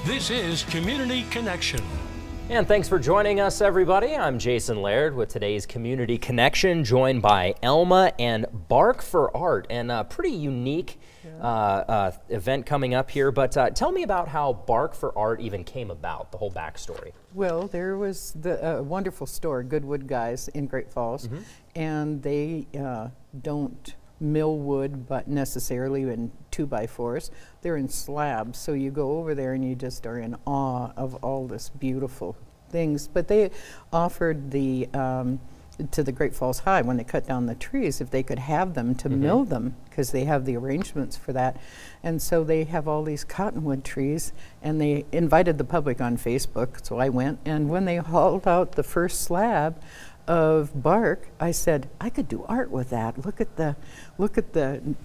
This is Community Connection. And thanks for joining us, everybody. I'm Jason Laird with today's Community Connection, joined by Elma and Bark for Art, and a pretty unique event coming up here. But tell me about how Bark for Art even came about, the whole backstory. Well, there was the wonderful store, Goodwood Guys in Great Falls, and they don't mill wood, but necessarily in 2x4s. They're in slabs, so you go over there and you just are in awe of all this beautiful things. But they offered the to the Great Falls High, when they cut down the trees, if they could have them to mill them, because they have the arrangements for that. And so they have all these cottonwood trees, and they invited the public on Facebook, so I went, and when they hauled out the first slab of bark, I said, I could do art with that. Look at the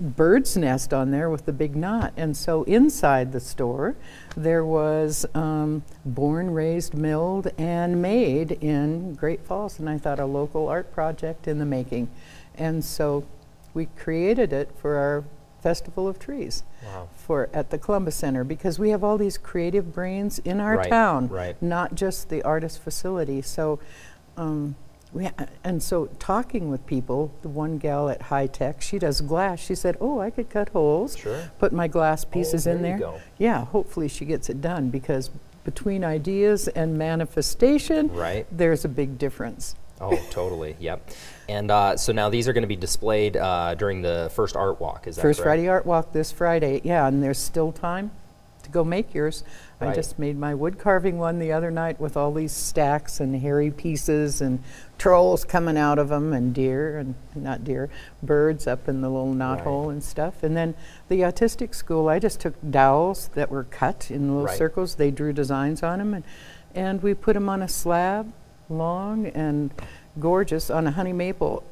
bird's nest on there with the big knot. And so inside the store there was born, raised, milled, and made in Great Falls, and I thought a local art project in the making. And so we created it for our Festival of Trees. Wow. At the Columbus Center, because we have all these creative brains in our town, not just the artist facility. So and so talking with people, the one gal at High Tech, she does glass. She said, oh, I could cut holes, put my glass pieces in there. Yeah, hopefully she gets it done, because between ideas and manifestation, there's a big difference. Oh, totally, yep. And so now these are going to be displayed during the first Art Walk, is that correct? First Friday Art Walk this Friday, yeah, and there's still time to go make yours. I just made my wood carving one the other night with all these stacks and hairy pieces and trolls coming out of them, and deer, and not deer, birds up in the little knot hole and stuff. And then the autistic school, I just took dowels that were cut in little circles. They drew designs on them, and we put them on a slab, long and gorgeous, on a honey maple.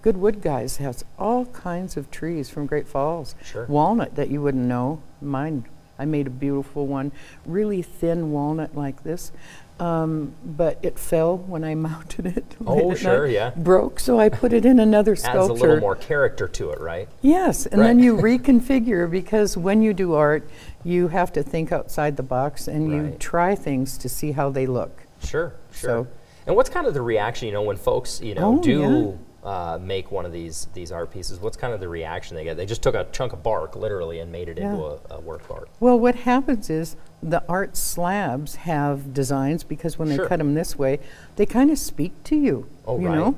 Goodwood Guys has all kinds of trees from Great Falls. Walnut that you wouldn't know. Mine, I made a beautiful one, really thin walnut like this, but it fell when I mounted it. Oh, sure, broke, so I put it in another sculpture. Adds a little more character to it, right? Yes, and then you reconfigure, because when you do art, you have to think outside the box, and you try things to see how they look. Sure. So, and what's kind of the reaction, when folks, do make one of these art pieces? What's kind of the reaction they get? They just took a chunk of bark, literally, and made it into a work of art. Well, what happens is the art slabs have designs, because when they cut them this way, they kind of speak to you. Oh, you know?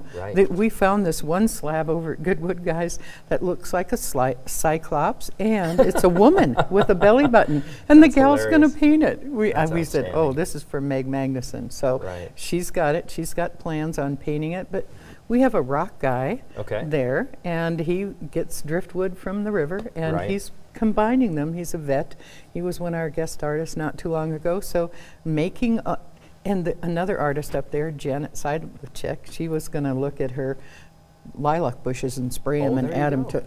We found this one slab over at Goodwood Guys that looks like a cyclops, and it's a woman with a belly button, and the gal's going to paint it. We said, oh, this is for Meg Magnuson. So she's got it. She's got plans on painting it, but we have a rock guy there, and he gets driftwood from the river, and he's combining them. He's a vet. He was one of our guest artists not too long ago. So making, and another artist up there, Janet Seidlczyk, she was going to look at her lilac bushes and spray them and add them to,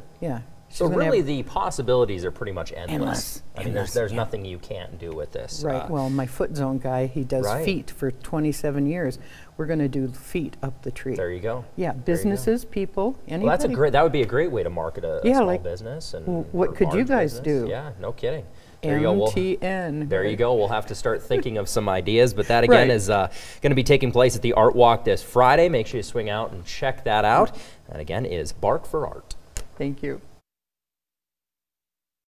So really the possibilities are pretty much endless. I mean, there's nothing you can't do with this. Well, my foot zone guy, he does feet for 27 years. We're going to do feet up the tree. There you go. Yeah, businesses, people, anybody. Well, that would be a great way to market a small business. And what could you guys do? Yeah, no kidding. There MTN. There you go. We'll have to start thinking of some ideas. But that, again, is going to be taking place at the Art Walk this Friday. Make sure you swing out and check that out. That, again, is Bark for Art. Thank you.